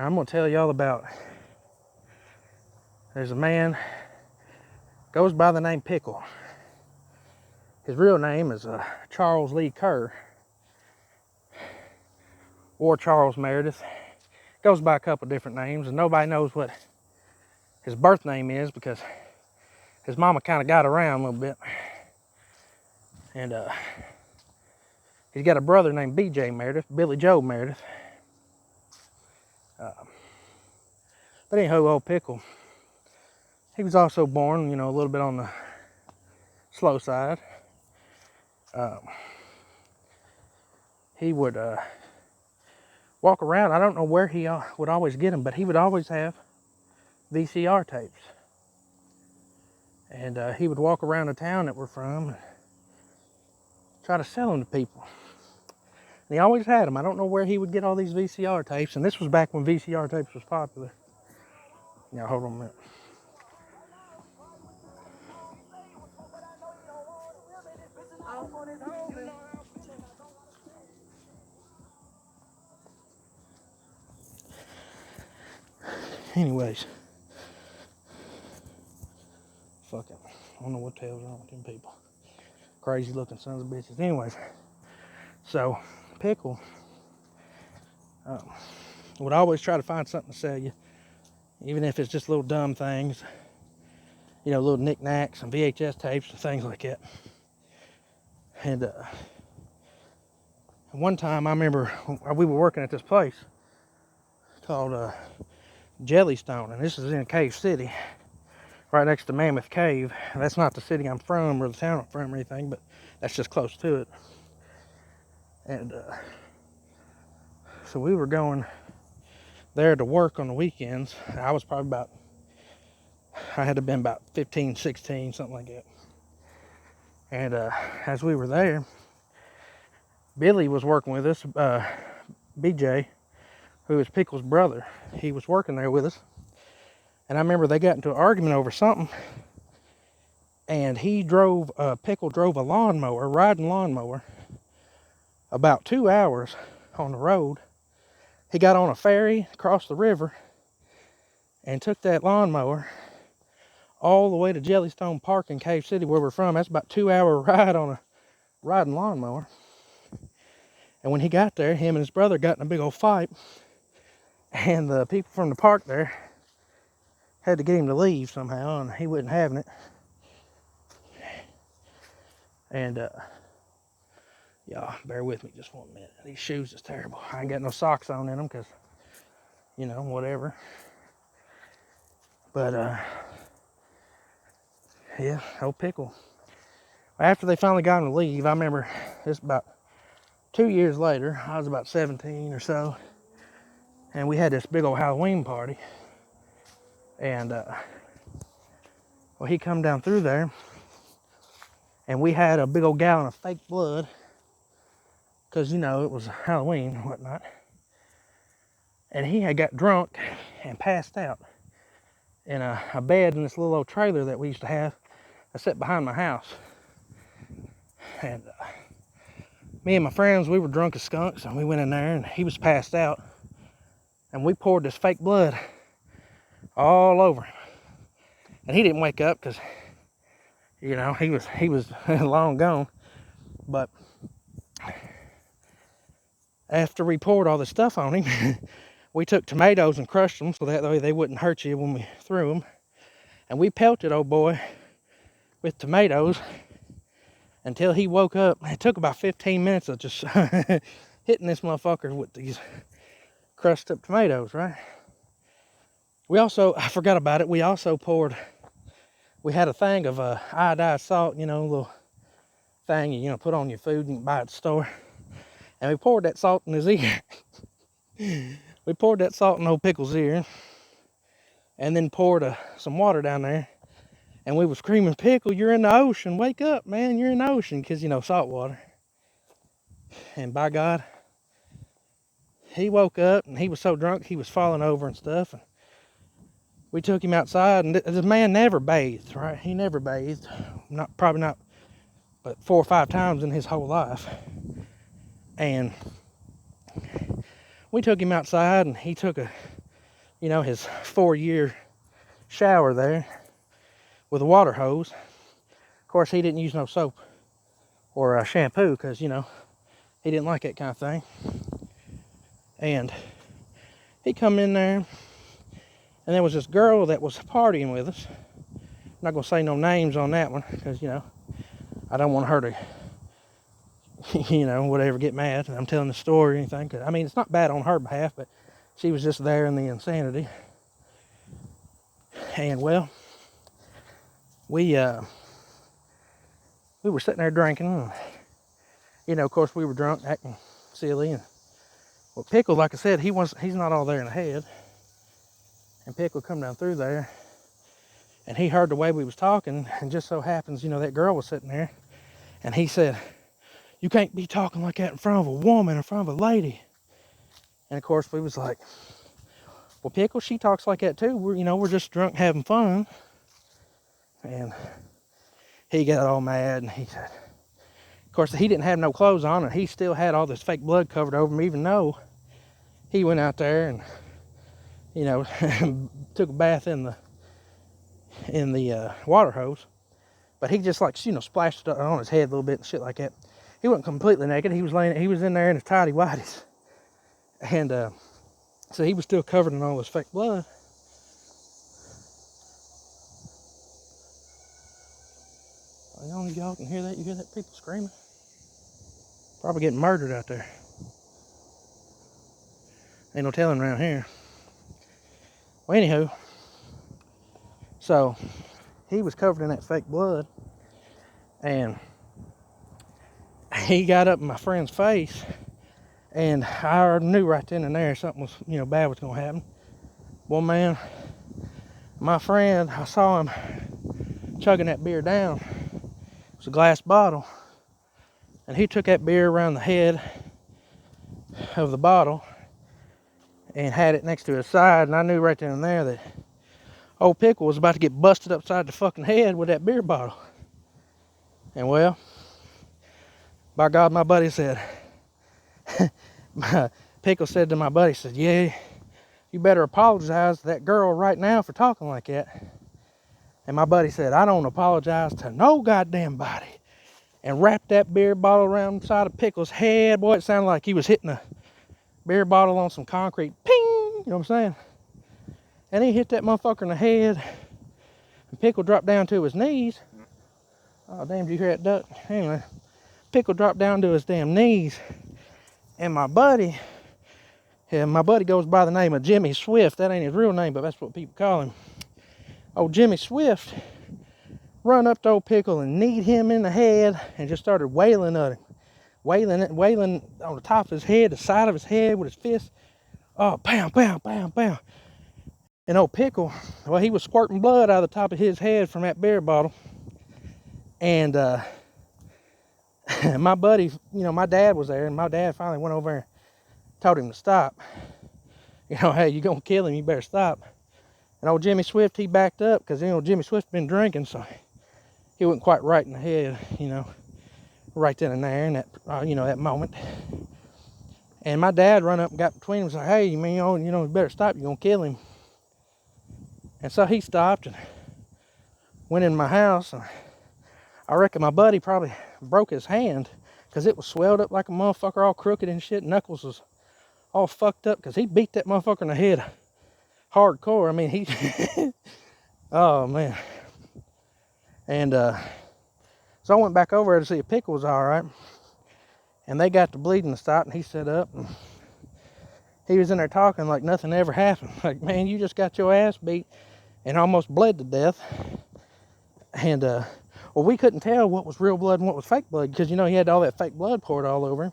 I'm gonna tell y'all about, there's a man, goes by the name Pickle. His real name is Charles Lee Kerr, or Charles Meredith. Goes by a couple different names, and nobody knows what his birth name is because his mama kind of got around a little bit. And he's got a brother named BJ Meredith, Billy Joe Meredith. But anyhow, old Pickle, he was also born, a little bit on the slow side. He would walk around. I don't know where he would always get them, but he would always have VCR tapes. And he would walk around the town that we're from and try to sell them to people. And he always had them. I don't know where he would get all these VCR tapes. And this was back when VCR tapes was popular. Now, hold on a minute. Anyways. Fuck it. I don't know what the hell's wrong with them people. Crazy looking sons of bitches. Anyways. So, Pickle would always try to find something to sell you. Even if it's just little dumb things. Little knickknacks and VHS tapes and things like that. And one time I remember we were working at this place called Jellystone, and this is in Cave City, right next to Mammoth Cave. And that's not the city I'm from or the town I'm from or anything, but that's just close to it. And so we were going there to work on the weekends. I was probably I had to have been about 15, 16, something like that. And as we were there, Billy was working with us, BJ, who is Pickle's brother. He was working there with us. And I remember they got into an argument over something. And Pickle drove a riding lawnmower, about 2 hours on the road. He got on a ferry across the river and took that lawnmower all the way to Jellystone Park in Cave City, where we're from. That's about a 2-hour ride on a riding lawnmower. And when he got there, him and his brother got in a big old fight. And the people from the park there had to get him to leave somehow, and he wasn't having it. And y'all, bear with me just 1 minute. These shoes is terrible. I ain't got no socks on in them because, whatever. But yeah, old Pickle. After they finally got him to leave, I remember this about 2 years later. I was about 17 or so, and we had this big old Halloween party. And well, he come down through there, and we had a big old gallon of fake blood, because it was Halloween and whatnot. And he had got drunk and passed out in a bed in this little old trailer that we used to have that sat behind my house. And me and my friends, we were drunk as skunks, and we went in there, and he was passed out, and we poured this fake blood all over him. And he didn't wake up because, he was long gone. But after we poured all this stuff on him, we took tomatoes and crushed them so that way they wouldn't hurt you when we threw them. And we pelted old boy with tomatoes until he woke up. It took about 15 minutes of just hitting this motherfucker with these crushed up tomatoes, right? I forgot about it, we had a thing of iodized salt, little thing you put on your food and buy at the store. And we poured that salt in his ear. We poured that salt in old Pickle's ear, and then poured some water down there. And we were screaming, "Pickle, you're in the ocean. Wake up, man, you're in the ocean." Because, salt water. And by God, he woke up, and he was so drunk, he was falling over and stuff. And we took him outside, and the man never bathed, right? He never bathed. Probably not, but 4 or 5 times in his whole life. And we took him outside, and he took a you know, his 4-year shower there with a water hose. Of course, he didn't use no soap or shampoo because, you know, he didn't like that kind of thing. And he come in there, and there was this girl that was partying with us. I'm not going to say no names on that one because, you know, I don't want her to, you know, whatever, get mad. I'm telling the story or anything. 'Cause, I mean, it's not bad on her behalf, but she was just there in the insanity. And, well, we were sitting there drinking. And, you know, of course, we were drunk, acting silly. And, well, Pickle, like I said, he's not all there in the head. And Pickle come down through there. And he heard the way we was talking. And just so happens, you know, that girl was sitting there. And he said, "You can't be talking like that in front of a woman, in front of a lady." And of course we was like, "Well, Pickle, she talks like that too. We're just drunk having fun." And he got all mad and he said, of course he didn't have no clothes on and he still had all this fake blood covered over him, even though he went out there and, you know, took a bath in the water hose. But he just, like, you know, splashed it on his head a little bit and shit like that. He wasn't completely naked. He was in there in his tidy whities. And so he was still covered in all this fake blood. Y'all can hear that? You hear that people screaming? Probably getting murdered out there. Ain't no telling around here. Well, anywho, so he was covered in that fake blood. And he got up in my friend's face. And I knew right then and there something was, you know, bad was going to happen. Well, man, my friend, I saw him chugging that beer down. It was a glass bottle. And he took that beer around the head of the bottle and had it next to his side. And I knew right then and there that old Pickle was about to get busted upside the fucking head with that beer bottle. And, well, by God, my buddy said, Pickle said to my buddy, said, "Yeah, you better apologize to that girl right now for talking like that." And my buddy said, "I don't apologize to no goddamn body." And wrapped that beer bottle around the side of Pickle's head. Boy, it sounded like he was hitting a beer bottle on some concrete. Ping! You know what I'm saying? And he hit that motherfucker in the head. And Pickle dropped down to his knees. Oh, damn, did you hear that duck? Anyway, Pickle dropped down to his damn knees. And my buddy goes by the name of Jimmy Swift. That ain't his real name, but that's what people call him. Old Jimmy Swift run up to old Pickle and kneed him in the head and just started wailing at him. Wailing on the top of his head, the side of his head with his fist. Oh, bam, bam, bam, bam. And old Pickle, well, he was squirting blood out of the top of his head from that beer bottle. And my buddy, you know, my dad was there, and my dad finally went over and told him to stop. You know, "Hey, you're going to kill him, you better stop." And old Jimmy Swift, he backed up because, you know, Jimmy Swift been drinking, so he wasn't quite right in the head, you know, right then and there in that, you know, that moment. And my dad run up and got between him and said, "Hey, man, you better stop. You're going to kill him." And so he stopped and went in my house. And I reckon my buddy probably broke his hand because it was swelled up like a motherfucker, all crooked and shit. Knuckles was all fucked up because he beat that motherfucker in the head hardcore. I mean, he... Oh, man. And so I went back over there to see if Pickle was all right. And they got the bleeding to stop, and he set up. And he was in there talking like nothing ever happened. Like, "Man, you just got your ass beat and almost bled to death." And, well, we couldn't tell what was real blood and what was fake blood because, you know, he had all that fake blood poured all over him.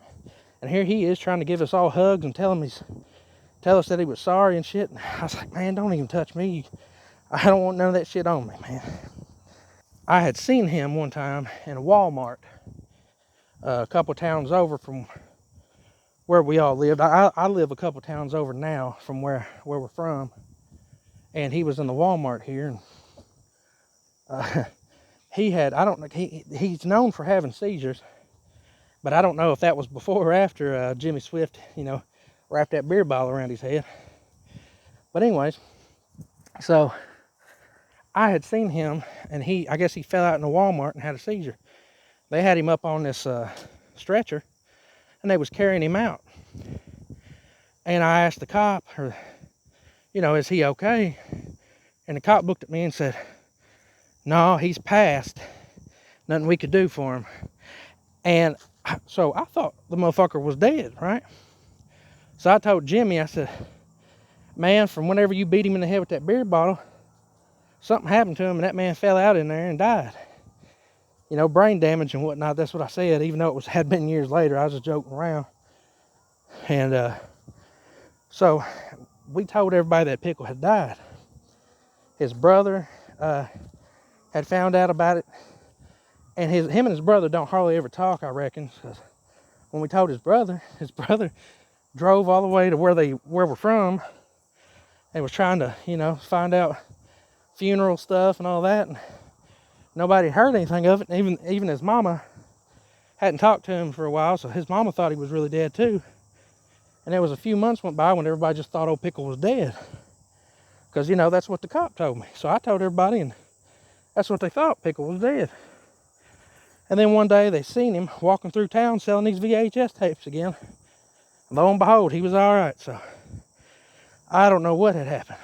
And here he is trying to give us all hugs and tell us that he was sorry and shit. And I was like, "Man, don't even touch me. I don't want none of that shit on me, man." I had seen him one time in a Walmart a couple towns over from where we all lived. I live a couple towns over now from where we're from. And he was in the Walmart here. And he had, I don't know, he's known for having seizures. But I don't know if that was before or after Jimmy Swift, you know, wrapped that beer bottle around his head. But anyways, so I had seen him, and I guess he fell out in a Walmart and had a seizure. They had him up on this stretcher, and they was carrying him out. And I asked the cop, is he okay? And the cop looked at me and said, no, he's passed. Nothing we could do for him. And so I thought the motherfucker was dead, right? So I told Jimmy, I said, man, from whenever you beat him in the head with that beer bottle, something happened to him and that man fell out in there and died. Brain damage and whatnot. That's what I said, even though had been years later. I was just joking around. And so we told everybody that Pickle had died. His brother had found out about it. And him and his brother don't hardly ever talk, I reckon. Cause when we told his brother drove all the way to where we're from and was trying to, find out funeral stuff and all that. And nobody heard anything of it. And even his mama hadn't talked to him for a while, so his mama thought he was really dead too. And there was a few months went by when everybody just thought old Pickle was dead. Because, that's what the cop told me. So I told everybody, and that's what they thought, Pickle was dead. And then one day they seen him walking through town selling these VHS tapes again. Lo and behold, he was all right. So I don't know what had happened.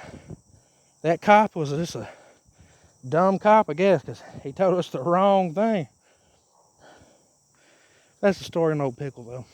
That cop was just a dumb cop, I guess, because he told us the wrong thing. That's the story of old Pickle, though.